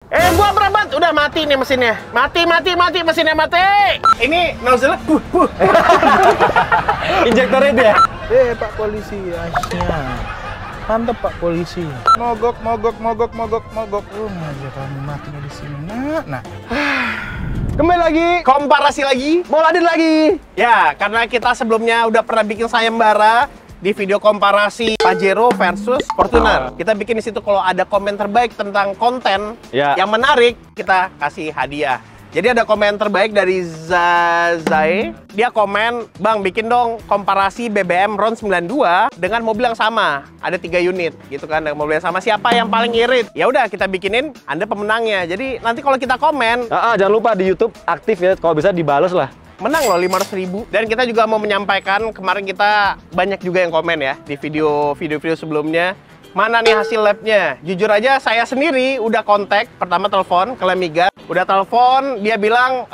Gua berobat, udah mati nih mesinnya. Mati mesinnya mati. Ini nozzle. Injektornya itu ya? Pak polisi, asnya. Mantep Pak polisi. Mogok. Aja kamu matinya di sini. Nah. Kembali lagi, komparasi lagi, Mouladin lagi. Ya, karena kita sebelumnya udah pernah bikin sayembara di video komparasi Pajero versus Fortuner. Kita bikin di situ kalau ada komen terbaik tentang konten yang menarik, kita kasih hadiah. Jadi ada komen terbaik dari Zazai. Dia komen, "Bang, bikin dong komparasi BBM RON 92 dengan mobil yang sama. Ada 3 unit gitu kan, dengan mobil yang sama. Siapa yang paling irit?" Ya udah, kita bikinin, Anda pemenangnya. Jadi nanti kalau kita komen, jangan lupa di YouTube aktif ya, kalau bisa dibales lah. Menang loh 500.000. Dan kita juga mau menyampaikan, kemarin kita banyak juga yang komen ya di video sebelumnya. Mana nih hasil labnya? Jujur aja saya sendiri udah kontak, pertama telepon ke Lemigas. Udah telepon, dia bilang,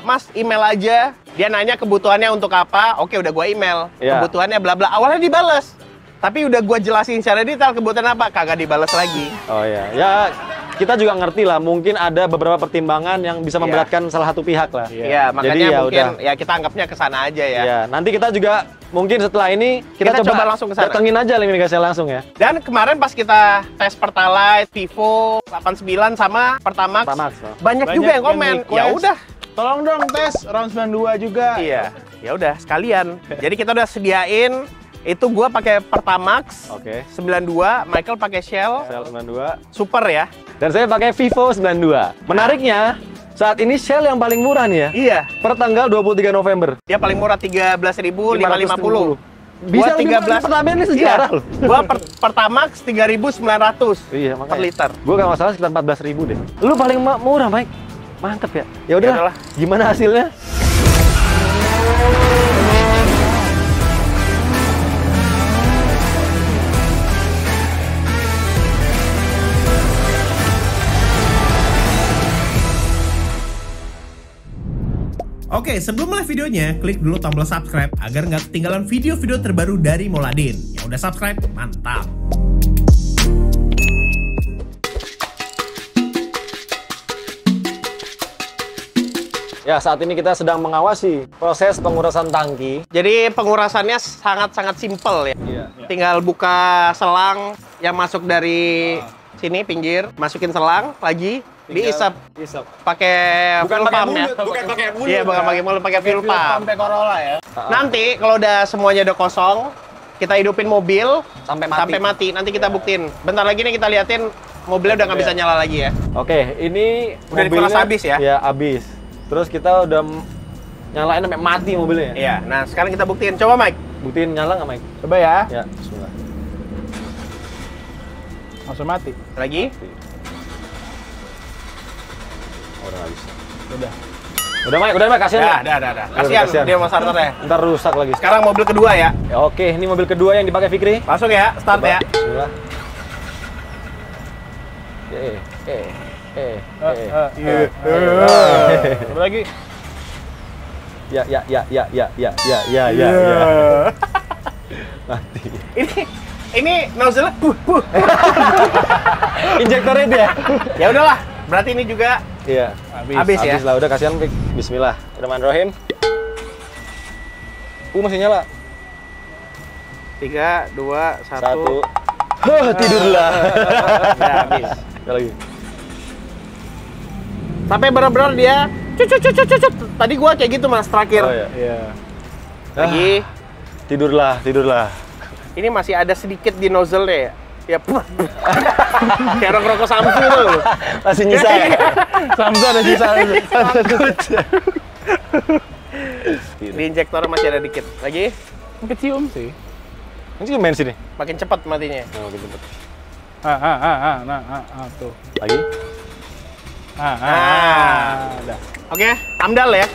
"Mas, email aja." Dia nanya kebutuhannya untuk apa. Oke, udah gua email. Kebutuhannya bla bla. Awalnya dibales. Tapi udah gua jelasin secara detail kebutuhan apa, kagak dibales lagi. Oh iya. Ya, kita juga ngerti lah, mungkin ada beberapa pertimbangan yang bisa memberatkan salah satu pihak lah. Iya, makanya jadi, mungkin ya kita anggapnya ke sana aja ya. Iya, nanti kita juga mungkin setelah ini kita coba langsung ke sana. Datengin aja Lemigasnya langsung ya. Dan kemarin pas kita tes Pertalite, Vivo 89 sama Pertamax, banyak juga yang komen. Ya udah, tolong dong tes RON 92 juga. Iya. Ya udah sekalian. Jadi kita udah sediain. Itu gua pakai Pertamax 92, Michael pakai Shell 92. Super ya. Dan saya pakai Vivo 92. Menariknya, saat ini Shell yang paling murah nih ya. Iya. Per tanggal 23 November. Dia paling murah 13.550. Bisa 13 Pertamax ini sejarah loh. Gua Pertamax 3.900 per liter. Gua kalau nggak salah sekitar 14.000 deh. Lu paling murah, Mike. Mantep ya. Ya udahlah. Gimana hasilnya? Oke, sebelum mulai videonya, klik dulu tombol subscribe agar nggak ketinggalan video-video terbaru dari Mouladin. Yang udah subscribe, mantap! Ya, saat ini kita sedang mengawasi proses pengurasan tangki. Jadi pengurasannya sangat-sangat simpel ya. Tinggal buka selang yang masuk dari sini pinggir, masukin selang lagi. Diisap pakai fuel pump ya. Bukan pakai mulut. Iya, bukan pakai mulut, pakai fuel pump. Corolla ya. Nanti kalau udah semuanya udah kosong, kita hidupin mobil sampai mati. Nanti kita buktiin. Bentar lagi nih kita liatin mobilnya udah nggak bisa nyala lagi ya. Oke, ini udah dikuras habis ya? Ya, habis. Terus kita udah nyalain sampai mati mobilnya. Iya. Nah, sekarang kita buktiin. Coba Mike. Buktiin nyala nggak, Mike? Coba ya. Ya, bismillah. Langsung mati. Lagi. Udah nggak bisa. Udah Mike, kasihan ya? Udah. Kasihan dia mau starternya. Ntar rusak lagi. Sekarang mobil kedua ya. Oke, ini mobil kedua yang dipakai Fikri. Langsung ya, start ya. Bismillah. Coba lagi. Ya. Mati. Ini nozzle. Injektornya itu ya? Ya udahlah. Berarti ini juga habis ya. Habis lah, udah kasihan Fik. Bismillahirrahmanirrahim. Masih nyala. 3, 2, 1. Tidurlah. Udah habis. Sekali lagi. Sampai benar-benar dia cucut. Tadi gua kayak gitu Mas terakhir. Oh iya. Lagi. Tidurlah. Ini masih ada sedikit di nozzle-nya ya. Ya, kayak rokok Samsu tuh. Masih nyisa ya? Samsu ada sisa. Di injektor masih ada dikit. Lagi. Kecium sih. Ini main sini. Makin cepat matinya. Oh, makin cepat. Tuh. Lagi. Udah. Oke, amdal ya.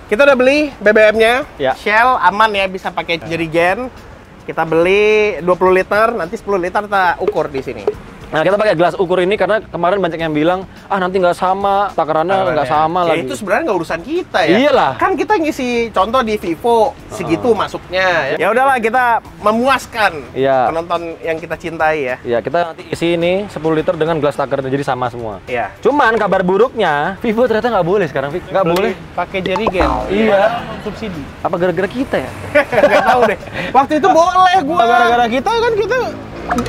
Kita udah beli BBM-nya. Shell aman ya, bisa pakai jerigen. Kita beli 20 liter, nanti 10 liter kita ukur di sini. Nah, kita pakai gelas ukur ini karena kemarin banyak yang bilang, ah nanti nggak sama, takarannya nggak sama Ya lagi. itu sebenarnya nggak urusan kita ya. Iyalah. Kan kita ngisi contoh di Vivo segitu masuknya. Ya udahlah, kita memuaskan Iya. penonton yang kita cintai ya. Ya, kita nanti isi ini 10 liter dengan gelas takar, jadi sama semua. Iya. Cuman kabar buruknya, Vivo ternyata nggak boleh sekarang, Vic. Nggak boleh. Pakai jerigen. Iya. Subsidi. Apa gara-gara kita ya? Nggak tahu deh. Waktu itu boleh gua. Gara-gara kita kan kita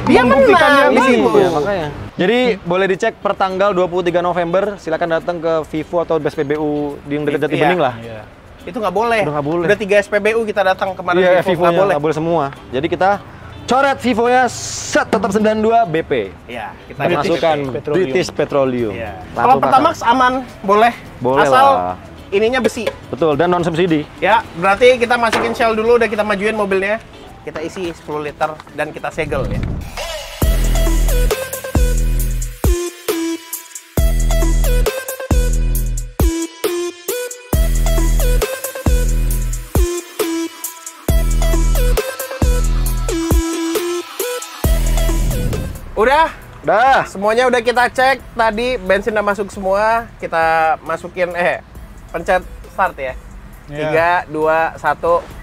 Dia menang di situ. Iya, makanya. Jadi boleh dicek per tanggal 23 November, silakan datang ke Vivo atau BSPBU di dekat Jati Iya. Bening lah. Iya. Itu nggak boleh. Udah nggak boleh. Udah 3 SPBU kita datang kemarin. Iya, Vivo Vivo-nya nggak boleh. nggak boleh semua. Jadi kita coret Vivo-nya set tetap 92 BP. Iya, kita British Masukkan Petroleum. British Petroleum. Iya. Lampu Kalau Pertamax belakang. aman, boleh. Boleh Asal lah. ininya besi. Betul, dan non subsidi. Ya, berarti kita masukin shell dulu, udah kita majuin mobilnya. Kita isi 10 liter dan kita segel ya. Udah, semuanya udah kita cek. Tadi bensin udah masuk semua. Kita masukin, pencet start ya. 3, 2, 1.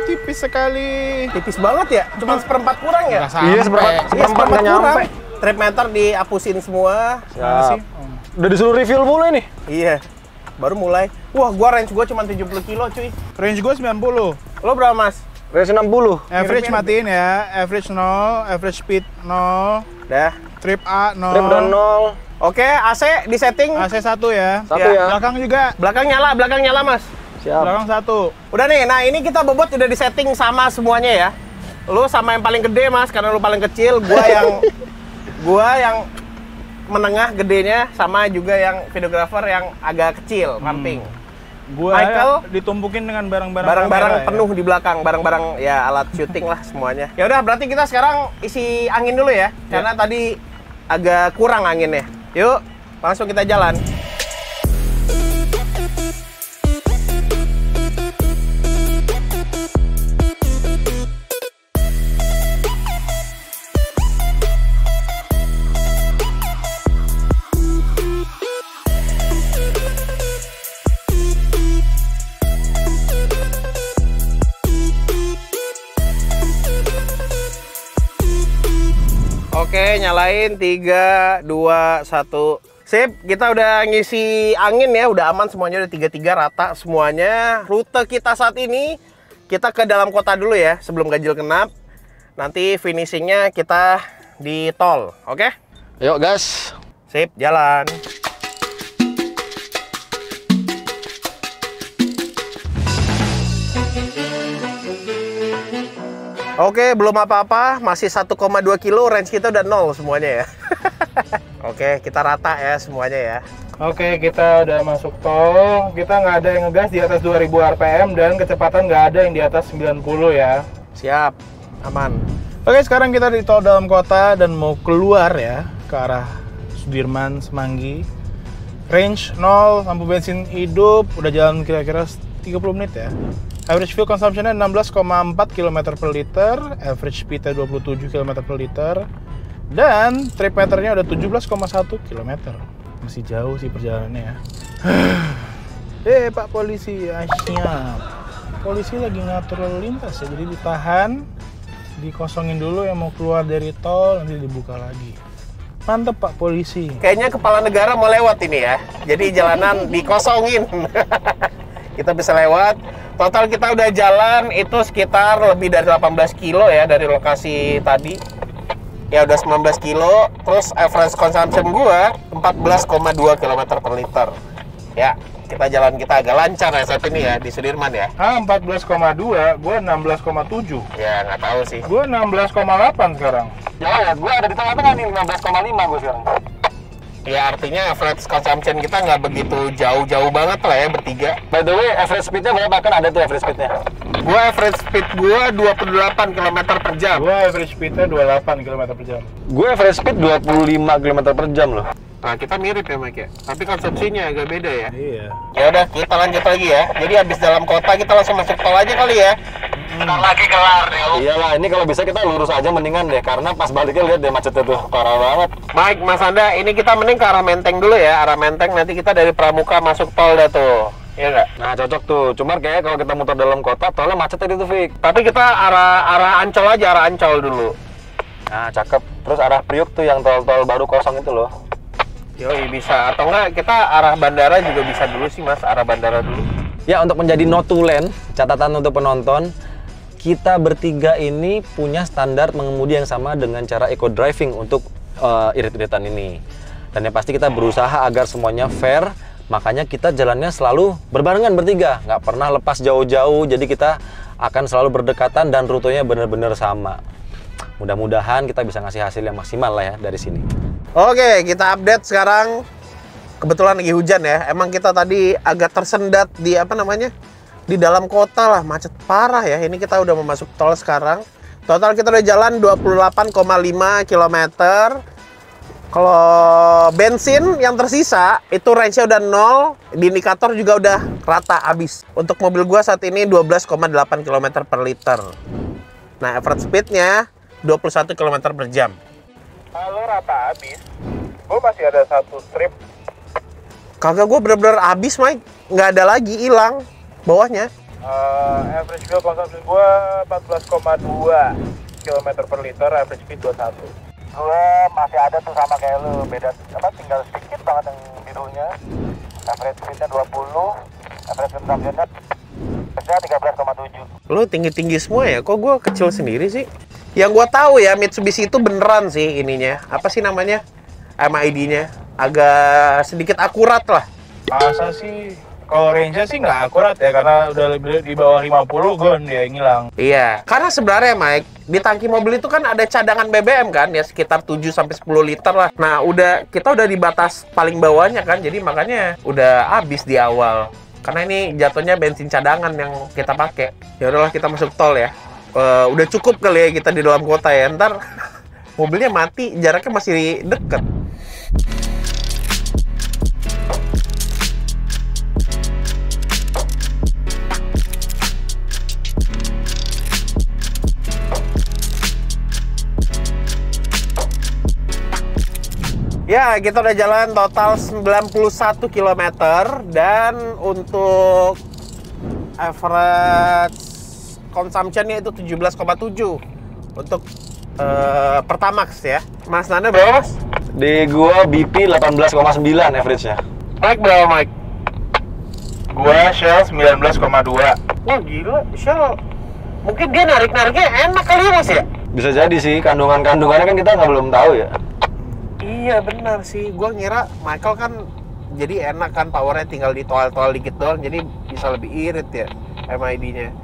Tipis sekali. Tipis banget ya, cuma seperempat kurang ya. Nggak sampai. Iya, seperempat nggak nyampe. Trip meter dihapusin semua. Mana sih? Udah disuruh refill mulai nih. Iya, baru mulai. Wah, range gua cuma 70 kilo cuy. Range gue 90. Lo berapa mas? Versi 60. Average matiin ya. Average 0, average speed 0, Dah. trip A 0. Trip udah 0. Oke, AC di setting. AC 1 ya. Satu Ya. ya. Belakang juga. Belakang nyala mas. Siap. Belakang 1. Udah nih, nah ini kita bobot udah di setting sama semuanya ya. Lu sama yang paling gede mas, karena lu paling kecil. Gua yang menengah gedenya, sama juga yang videographer yang agak kecil, ramping. Gua Michael ditumpukin dengan barang-barang Barang-barang kamera, penuh di belakang, barang-barang ya alat syuting lah semuanya. Ya udah, berarti kita sekarang isi angin dulu ya, karena tadi agak kurang anginnya. Yuk, langsung kita jalan. Oke, nyalain 3, 2, 1. Sip, kita udah ngisi angin ya, udah aman semuanya, udah 3-3 rata semuanya. Rute kita saat ini, kita ke dalam kota dulu ya, sebelum ganjil genap. Nanti finishingnya kita di tol, oke? Yuk, gas. Sip, jalan. Oke, belum apa-apa, masih 1,2 kilo, range kita udah 0 semuanya ya. Oke, kita rata ya semuanya ya. Oke, kita udah masuk tol. Kita nggak ada yang ngegas di atas 2000 RPM dan kecepatan nggak ada yang di atas 90 ya. Siap, aman. Oke, sekarang kita di tol dalam kota dan mau keluar ya ke arah Sudirman, Semanggi. Range 0, lampu bensin hidup, udah jalan kira-kira 30 menit ya. Average fuel consumption-nya 16,4 km per liter, average speed-nya 27 km per liter, dan trip meternya udah 17,1 km. Masih jauh sih perjalanannya ya. Pak polisi, siap. Polisi lagi ngatur lalu lintas ya, jadi ditahan, dikosongin dulu yang mau keluar dari tol, nanti dibuka lagi. Mantep Pak polisi. Kayaknya kepala negara mau lewat ini ya. Jadi jalanan dikosongin. Kita bisa lewat. Total kita udah jalan itu sekitar lebih dari 18 kilo ya dari lokasi tadi. Ya udah 19 kilo. Terus average consumption gua 14,2 km per liter. Ya, kita jalan kita agak lancar ya saat ini ya di Sudirman ya. 14,2, gue 16,7. Ya nggak tahu sih. Gue 16,8 sekarang. Ya, gue ada di tengah-tengah nih, 15,5 gue sekarang. Ya artinya average consumption kita nggak begitu jauh-jauh banget lah ya bertiga. By the way, average speed-nya berapa? Kan ada tuh average speed-nya. Gua average speed gua 28 km per jam. Gue average speed-nya 28 km per jam. Gue average speed 25 km per jam loh. Nah, kita mirip ya, Mike ya. Tapi konsumsinya agak beda ya. Iya. Ya udah, kita lanjut lagi ya. Jadi habis dalam kota kita langsung masuk tol aja kali ya. Bentar lagi kelar nih. Iyalah, ini kalau bisa kita lurus aja mendingan deh, karena pas baliknya lihat deh macetnya tuh parah banget. Mike, Mas Anda, ini kita mending ke arah Menteng dulu ya. Arah Menteng nanti kita dari Pramuka masuk tol dah tuh. Iya nggak? Nah cocok tuh, cuman kayaknya kalau kita muter dalam kota, tolnya macet tadi tuh, Fik. Tapi kita arah Ancol aja, arah Ancol dulu. Nah cakep, terus arah Priuk tuh yang tol-tol baru kosong itu loh. Yoi, bisa. Atau enggak, kita arah bandara juga bisa dulu sih, Mas. Arah bandara dulu. Ya, untuk menjadi not to land, catatan untuk penonton, kita bertiga ini punya standar mengemudi yang sama dengan cara eco driving untuk irit-iritan ini. Dan yang pasti kita berusaha agar semuanya fair, makanya kita jalannya selalu berbarengan bertiga, nggak pernah lepas jauh-jauh, jadi kita akan selalu berdekatan dan rutenya benar-benar sama. Mudah-mudahan kita bisa ngasih hasil yang maksimal lah ya dari sini. Oke, kita update sekarang. Kebetulan lagi hujan ya. Emang kita tadi agak tersendat di di dalam kota lah, macet parah ya. Ini kita udah mau masuk tol sekarang. Total kita udah jalan 28,5 km. Kalau bensin yang tersisa itu range-nya udah 0, di indikator juga udah rata habis. Untuk mobil gua saat ini 12,8 km per liter. Nah, average speed-nya 21 km per jam. Kalau rata habis, gue masih ada satu strip. Kagak, gue bener-bener habis, Mike. Nggak ada lagi, hilang bawahnya. Average fuel konsumsi gue 14,2 km per liter, average speed 21. Gue masih ada tuh sama kayak lu, beda tinggal sedikit banget yang birunya. Average speednya 20, average consumptionnya 13,7. Lu tinggi-tinggi semua ya, kok gue kecil sendiri sih? Yang gue tahu ya, Mitsubishi itu beneran sih ininya. Apa sih namanya? MID-nya. Agak sedikit akurat lah. Masa sih? Kalau range-nya sih nggak akurat ya, karena udah lebih di bawah 50 gon dia ngilang. Iya, karena sebenarnya Mike, di tangki mobil itu kan ada cadangan BBM kan, ya sekitar 7-10 liter lah. Nah, kita udah di batas paling bawahnya kan, jadi makanya udah habis di awal. Karena ini jatuhnya bensin cadangan yang kita pakai. Ya udahlah, kita masuk tol ya. Udah cukup kali ya kita di dalam kota ya. Ntar mobilnya mati, jaraknya masih deket. Ya, kita udah jalan total 91 km dan untuk average consumption-nya itu 17,7 untuk Pertamax ya. Mas Nanda berapa, Mas? Di gua BP 18,9 average-nya. Mike berapa, Mike? Gua Shell 19,2. Wah, gila, Shell. Mungkin dia narik-nariknya enak kali ya, Mas ya? Bisa jadi sih, kandungan-kandungannya kan kita belum tahu ya. Iya, benar sih. Gua ngira Michael kan jadi enak kan, powernya tinggal ditoal-toal dikit doang, jadi bisa lebih irit ya MID-nya.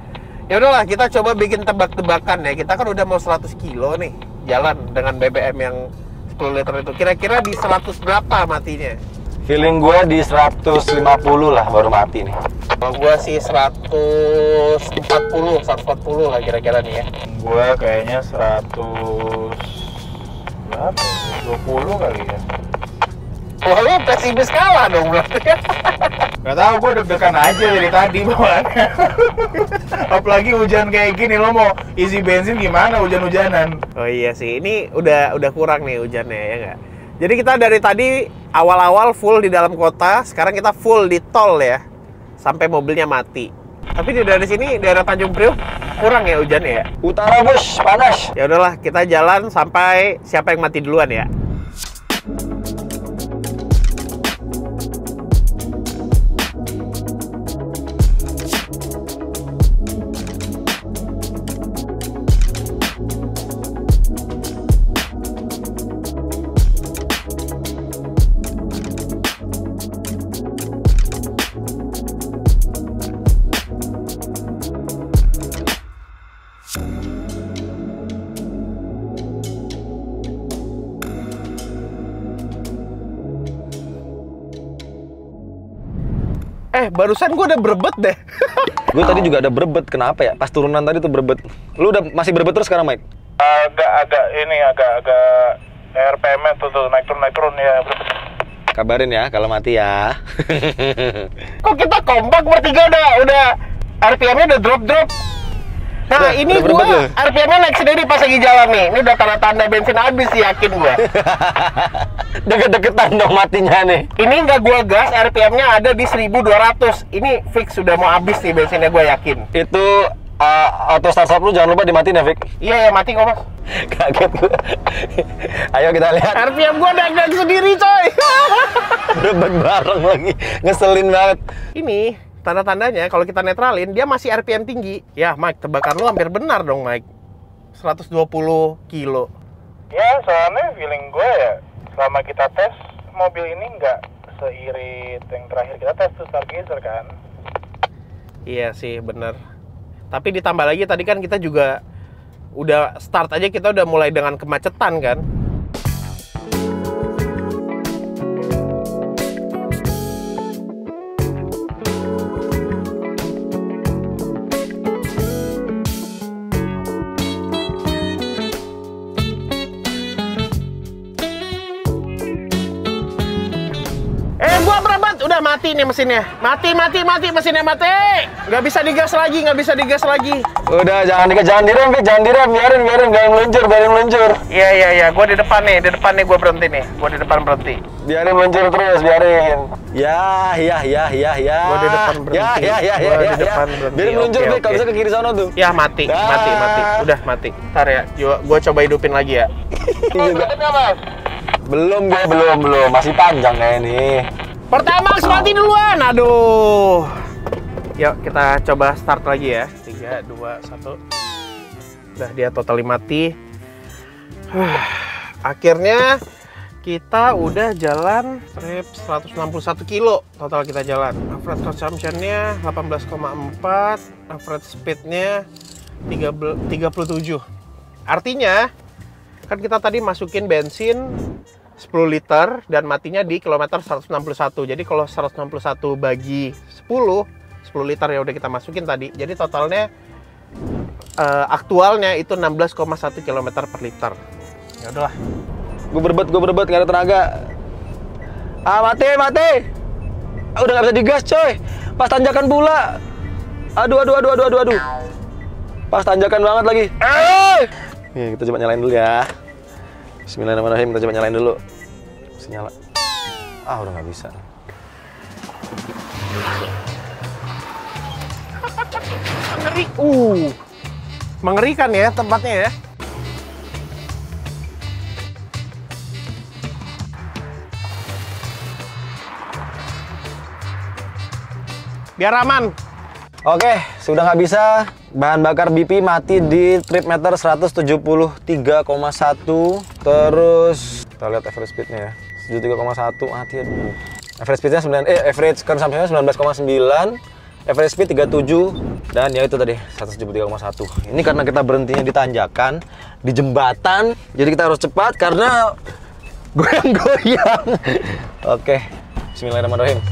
Ya udahlah, kita coba bikin tebak-tebakan ya. Kita kan udah mau 100 kilo nih jalan dengan BBM yang 10 liter itu. Kira-kira di 100 berapa matinya? Feeling gua di 150 lah baru mati nih. Kalau gua sih 140 lah kira-kira nih ya. Gua kayaknya 20 kali ya. Wah, lu pesimis kalah dong berarti. Gak tau, gue deg-degan aja dari tadi bawaannya. Apalagi hujan kayak gini, lo mau isi bensin gimana hujan-hujanan? Oh iya sih, ini udah kurang nih hujannya ya nggak? Jadi kita dari tadi awal-awal full di dalam kota, sekarang kita full di tol ya, sampai mobilnya mati. Tapi dari sini daerah Tanjung Priok kurang ya hujannya ya. Utara bos, panas. Ya udahlah, kita jalan sampai siapa yang mati duluan ya. Barusan gue udah berebet deh. Gue tadi juga ada berebet, kenapa ya? Pas turunan tadi tuh berebet. Lu udah masih berebet terus sekarang, Mike? Agak RPM-nya tuh naik turun ya. Kabarin ya kalau mati ya. Kok kita kompak bertiga udah RPM-nya udah drop. Nah, ini gua RPM-nya naik sendiri pas lagi jalan nih. Ini udah tanda-tanda bensin habis sih, yakin gua. Deket-deketan dong matinya nih. Ini nggak gua gas, RPM-nya ada di 1200. Ini fix sudah mau habis nih bensinnya, gua yakin. Itu auto start lu jangan lupa dimatiin ya, Vic. Iya, ya mati kok, Mas. Kaget gua. Ayo kita lihat. RPM gua naik sendiri, coy. Rebet bareng lagi. Ngeselin banget. Ini tanda-tandanya kalau kita netralin, dia masih RPM tinggi. Ya, Mike, tebakan lu hampir benar dong, Mike. 120 kilo. Ya, soalnya feeling gue ya, selama kita tes, mobil ini nggak seirit yang terakhir kita tes tuh Stargazer kan. Iya sih, bener. Tapi ditambah lagi tadi kan kita juga udah start aja, kita udah mulai dengan kemacetan kan. Gua berobat, udah mati nih mesinnya. Mati mesinnya mati. Nggak bisa digas lagi. Udah jangan direm, Vic, jangan direm, biarin meluncur. Iya, gua di depan nih gua berhenti nih. Gua di depan berhenti. Biarin meluncur terus, biarin. Ya. Gua di depan berhenti. Gua di depan berhenti. Biarin meluncur, Vic, kalau bisa ke kiri sana tuh. Ya mati. Udah mati. Ntar ya, gua coba hidupin lagi ya. Belum, masih panjang kayak ini. Pertamax mati duluan. Aduh. Yuk kita coba start lagi ya. 3, 2, 1. Udah, dia totally mati. Akhirnya kita udah jalan trip 161 kilo total kita jalan. Average consumption-nya 18,4, average speed-nya 37. Artinya kan kita tadi masukin bensin 10 liter dan matinya di kilometer 161. Jadi kalau 161 bagi 10 liter ya udah kita masukin tadi. Jadi totalnya aktualnya itu 16,1 km per liter. Ya udahlah. Gue berebet, nggak ada tenaga. Mati. Udah nggak bisa digas, coy. Pas tanjakan pula. Aduh. Pas tanjakan banget lagi. Nih, kita coba nyalain dulu ya. Bismillahirrahmanirrahim, kita coba nyalain dulu. Bisa nyala. Udah nggak bisa. Mengerikan ya tempatnya ya. Biar aman. Oke, sudah nggak bisa. Bahan bakar BP mati di trip meter 173,1. Terus kita lihat average speednya ya, 73,1 mati. Aduh. Average speednya average consumption-nya 19,9. Average speed 37 dan ya itu tadi 173,1. Ini karena kita berhentinya di tanjakan, di jembatan, jadi kita harus cepat karena goyang-goyang. Oke, bismillahirrahmanirrahim.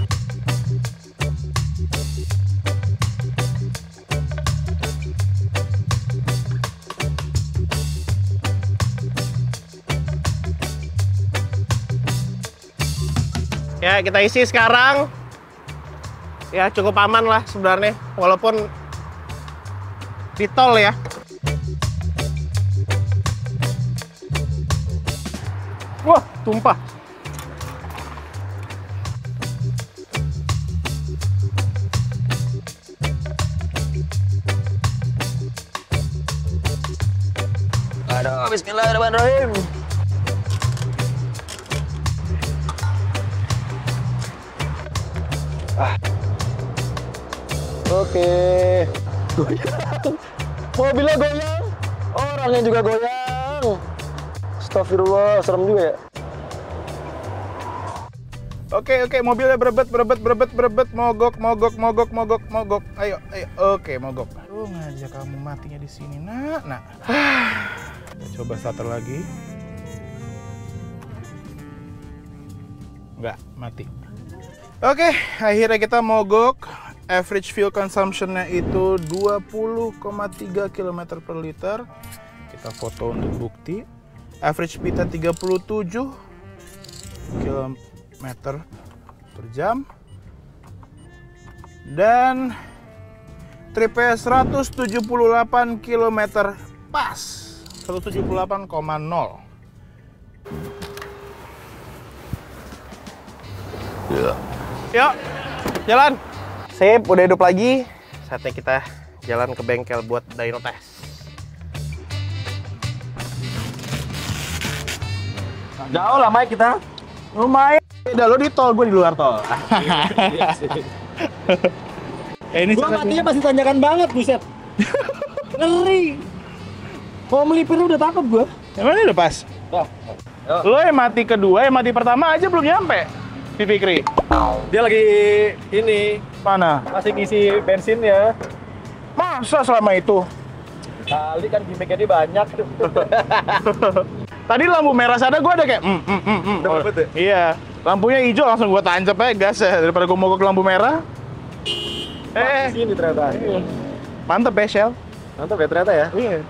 Ya, kita isi sekarang. Ya, cukup aman lah sebenarnya, walaupun di tol ya. Wah, tumpah. Aduh, bismillahirrahmanirrahim. Oke. Goyang. Mobilnya goyang. Orangnya juga goyang. Astagfirullah, serem juga ya. Oke, mobilnya berebet, mogok. Ayo. Oke, mogok. Aduh, ngajak kamu matinya di sini, nak. Kita coba starter lagi. Enggak, mati. Oke, akhirnya kita mogok. Average fuel consumption-nya itu 20,3 km per liter. Kita foto untuk bukti. Average speed-nya 37 km per jam. Dan Tripnya 178 km pas. 178,0. Yuk, jalan. Sip, udah hidup lagi. Saatnya kita jalan ke bengkel buat dyno test. Jauh lah Mike kita. Lumayan. Beda lo di tol, gue di luar tol. Ini Gua matinya pasti tanjakan banget, buset. Ngeri. Mau melipir udah takut gua. Emang ini udah pas? Lo yang mati kedua, yang mati pertama aja belum nyampe. Si Fikri. Dia lagi ini Mana? masih ngisi bensin ya. Masa selama itu? Kali kan gimmicknya dia banyak. Tadi lampu merah sana gue ada kayak Udah ngebet ya? Iya. Lampunya hijau langsung gue tancap aja gas ya. Daripada gue mogok lampu merah. Sini ternyata. Mantep ya, Shell. Mantap ya ternyata ya. Iya.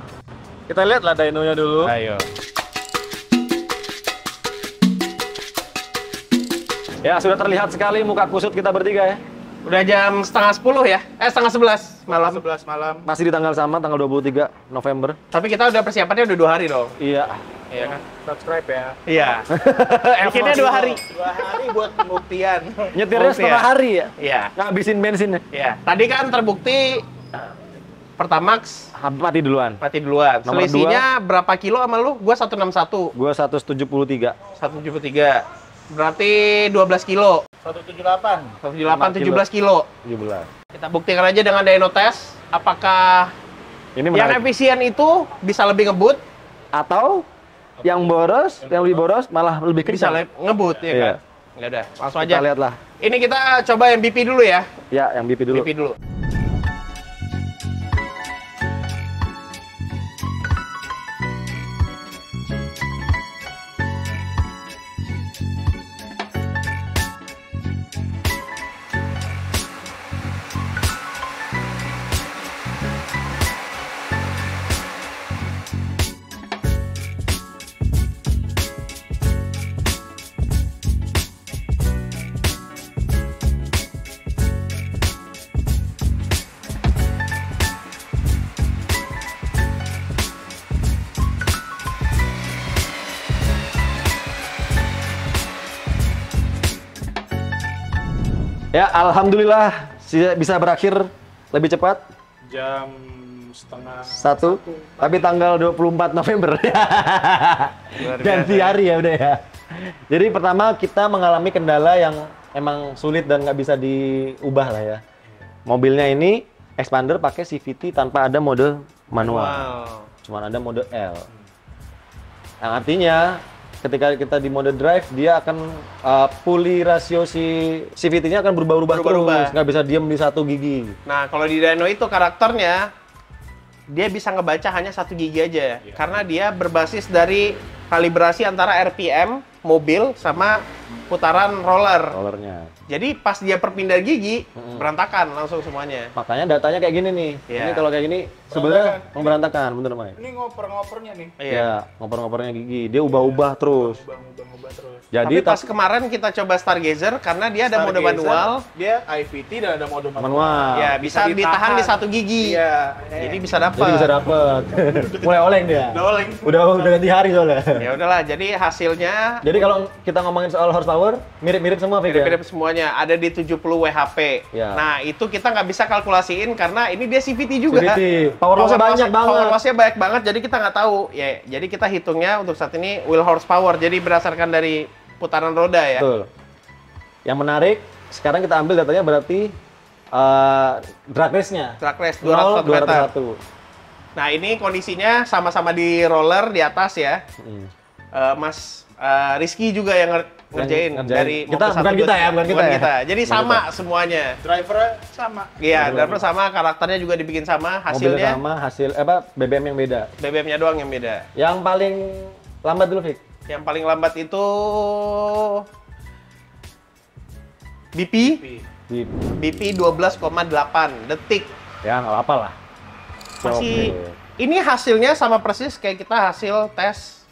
Kita lihat lah dynonya dulu. Ayo. Ya sudah terlihat sekali muka kusut kita bertiga ya. Udah jam setengah 10 ya? Setengah 11 malam. 11 malam. Masih di tanggal sama, tanggal 23 November. Tapi kita udah persiapannya udah 2 hari dong. Iya. Iya kan? Subscribe ya. Iya. Bikinnya 2 hari. 2 hari buat pembuktian. Nyetirnya setengah hari ya. Iya. Ngabisin bensinnya. Iya. Tadi kan terbukti Pertamax Mati duluan. mati duluan. Nomor Selisihnya berapa kilo sama lu? Gua 161. Gua 173. 173. Berarti 12 kilo. 178. 178 17 kilo. 17. Kita buktikan aja dengan dyno test apakah Ini yang menarik. efisien itu bisa lebih ngebut, Atau yang boros, yang lebih boros malah lebih bisa kencang. ngebut ya Iya. kan? Ya udah, langsung Kita aja. lihat lah. Ini kita coba yang BP dulu ya. Ya, yang BP dulu. BP dulu. Ya, alhamdulillah bisa berakhir lebih cepat. Jam setengah 1, tapi tanggal 24 November. Ganti hari ya udah ya. Jadi pertama kita mengalami kendala yang emang sulit dan nggak bisa diubah lah ya. Mobilnya ini expander pakai CVT tanpa ada mode manual. Cuman ada mode L. Yang artinya ketika kita di mode drive dia akan pulley rasio si CVT-nya akan berubah-ubah terus, nggak bisa diem di satu gigi. Nah, kalau di dyno itu karakternya dia bisa ngebaca hanya 1 gigi aja, karena dia berbasis dari kalibrasi antara RPM mobil sama putaran rollernya. Jadi pas dia perpindah gigi berantakan langsung semuanya. Makanya datanya kayak gini nih. Iya. Ini kalau kayak gini sebenarnya berantakan, bener Mai. Ini ngoper-ngopernya nih. Iya, ngoper-ngopernya gigi. Dia ubah-ubah terus. Ubah-ubah terus. Jadi Tapi pas kemarin kita coba Stargazer karena dia ada mode manual. Dia IVT dan ada mode manual. Ya, bisa ditahan di 1 gigi. Iya. Jadi bisa dapat. Jadi bisa dapet. Mulai oleng dia. Udah oleng. Udah ganti hari soalnya. Ya udahlah, jadi hasilnya Jadi kalau kita ngomongin soal horsepower, mirip-mirip semua Fik, ya? mirip-mirip semuanya. Ada di 70 WHP. Ya. Nah, itu kita nggak bisa kalkulasiin karena ini dia CVT juga. CVT. Power loss-nya banyak banget. Power loss-nya banyak banget, jadi kita nggak tahu. Ya, jadi kita hitungnya untuk saat ini wheel horsepower. Jadi berdasarkan dari putaran roda ya. Betul. Yang menarik, sekarang kita ambil datanya berarti drag race-nya. Track race 201 meter. 201. Nah, ini kondisinya sama-sama di roller di atas ya. Hmm. Mas Rizky juga yang ngerjain Ngerjain. dari Kita, mobil bukan 1, kita ya, bukan kita ya. Jadi Bukan sama semuanya. Drivernya sama. Iya, driver sama, karakternya juga dibikin sama, Mobilnya hasilnya sama, hasil BBM yang beda. BBM-nya doang yang beda. Yang paling lambat dulu, Fik. Yang paling lambat itu BP Di, BP 12,8 detik. ya nggak apa-apa lah. Masih Oke. ini hasilnya sama persis kayak kita hasil tes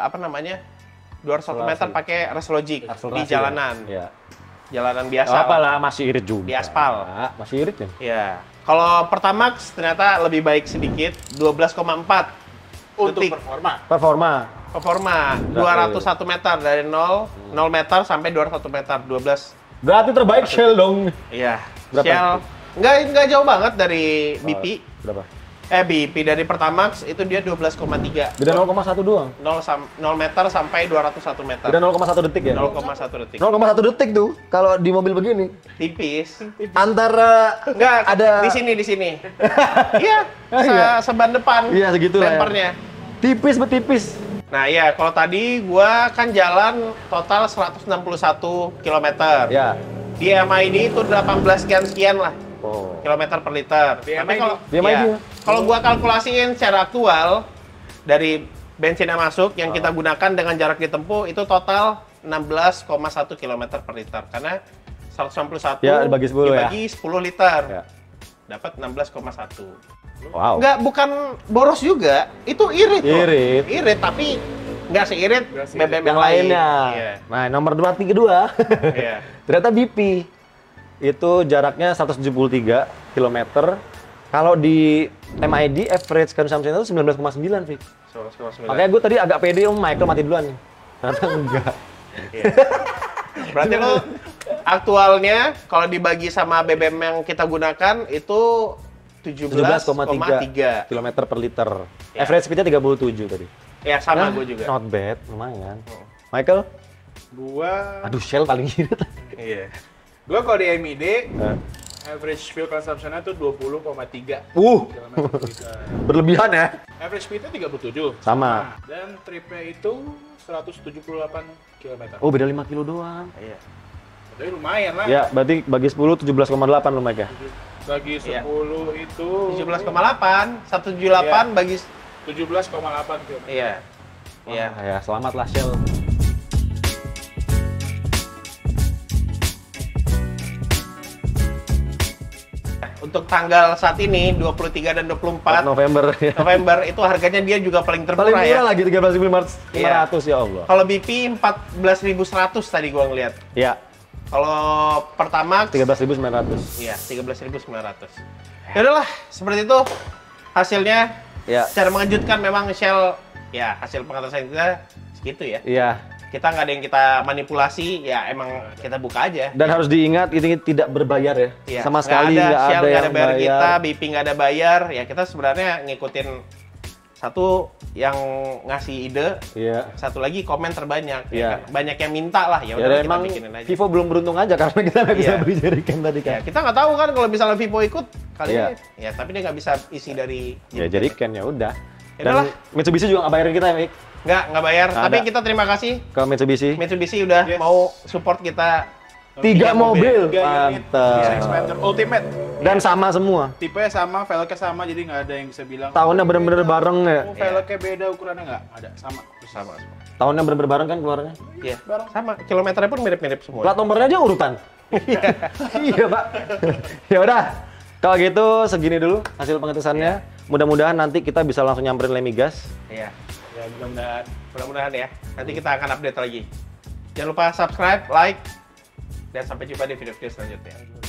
apa namanya? 201 meter pakai Reslogic di Akselerasi jalanan. ya. Jalanan Nggak biasa. apa lah. lah, masih irit juga. Di aspal. Masih irit ya. Ya. Kalau Pertamax ternyata lebih baik sedikit, 12,4 Untuk detik. performa. Performa. 201 meter dari 0 meter sampai 201 meter, 12. Berarti terbaik Shell dong. Iya. Berapa? Shell nggak jauh banget dari BP. Berapa? BP dari Pertamax itu dia 12,3. Beda 0,1 doang. 0 meter sampai 201 meter. Beda 0,1 detik ya? 0,1 detik. 0,1 detik tuh kalau di mobil begini. Tipis. Antara Enggak, ada di sini. Iya, seban depan. Iya, segitulah ya. Bempernya. tipis betipis. Nah, iya, kalau tadi gua kan jalan total 161 km. Ya. Di MID itu 18 sekian lah Oh. kilometer per liter. Tapi kalau Di MID ya? kalau gua kalkulasiin secara aktual dari bensin yang masuk yang kita gunakan dengan jarak ditempuh itu total 16,1 km per liter karena 161 Ya, dibagi 10 ya? dibagi 10 liter. Ya. Dapat 16,1. Wow. Enggak, bukan boros juga. Itu irit loh. Irit. Irit, tapi nggak seirit BBM Yang lainnya. Iya. Nah, nomor 232. Iya. Ternyata BP. Itu jaraknya 173 km. Kalau di MID average consumption itu 19,9, Fik. 11,9. Makanya gue tadi agak pede, Michael mati duluan nih. Ternyata enggak. Iya. Berarti lo aktualnya kalau dibagi sama BBM yang kita gunakan itu 17,3 km per liter. Ya. Average speed-nya 37 tadi. Ya sama Nah, gue juga. Not bad, lumayan. Michael? Gua Aduh, Shell paling irit. Iya. kalau di MID Eh. average fuel consumption-nya tuh 20,3 km per liter. Berlebihan ya? Average speed-nya 37. Sama. Dan tripnya itu 178 km. Oh, beda 5 kilo doang. Iya. Tapi lumayan lah. Ya, berarti bagi 10 17,8 lu, Mike ya? Bagi 10 Iya. itu 17,8, 178 bagi 17,8 km. iya. Iya. Wah, ya, selamatlah Shell. Untuk tanggal saat ini 23 dan 24 November. Ya. November itu harganya dia juga paling Paling termurah ya. murah lagi 13.500 ya Allah. Kalau BP 14.100 tadi gua ngeliat. Ya, Kalau Pertamax 13.900. iya 13.900. Ya udahlah, seperti itu hasilnya. Ya. Secara mengejutkan memang Shell ya hasil pengawasan kita segitu ya. Iya. Kita nggak ada yang kita manipulasi, ya emang kita buka aja. Dan harus diingat ini tidak berbayar ya. Iya, Sama sekali nggak ada, Shell nggak yang ada bayar bayar. kita, BP nggak ada bayar. Ya kita sebenarnya ngikutin satu yang ngasih ide, Iya. satu lagi komen terbanyak. Iya. Ya kan? Banyak yang minta lah, ya Ya, udah kita emang bikinin aja. Vivo belum beruntung aja karena kita nggak bisa Iya. beli jerigen tadi kan. Ya, kita nggak tahu kan kalau misalnya Vivo ikut kali Iya. ini. Ya tapi dia nggak bisa isi dari Ya jerigen ya udah. Ya udahlah. Dan Mitsubishi juga nggak bayarin kita ya, Mik. nggak bayar. Nggak Tapi ada. kita terima kasih Ke Mitsubishi. Mitsubishi udah Yes. mau support kita. 3 mobil. 3 unit Mantap. Expander Ultimate. Dan sama semua. Tipenya sama, velgnya sama, jadi nggak ada yang bisa bilang Tahunnya bener-bener bareng ya. oh, velgnya beda, ukurannya nggak ada, sama. Sama. Tahunnya bener-bener bareng kan keluarnya. Iya. Sama. Kilometernya pun mirip-mirip semua. Plat nomornya aja urutan. Iya, Pak. Ya udah. Kalau gitu segini dulu hasil pengetesannya. Mudah-mudahan nanti kita bisa langsung nyamperin Lemigas. Iya. Ya mudah-mudahan. Mudah-mudahan ya. Nanti kita akan update lagi. Jangan lupa subscribe, like, dan sampai jumpa di video-video selanjutnya.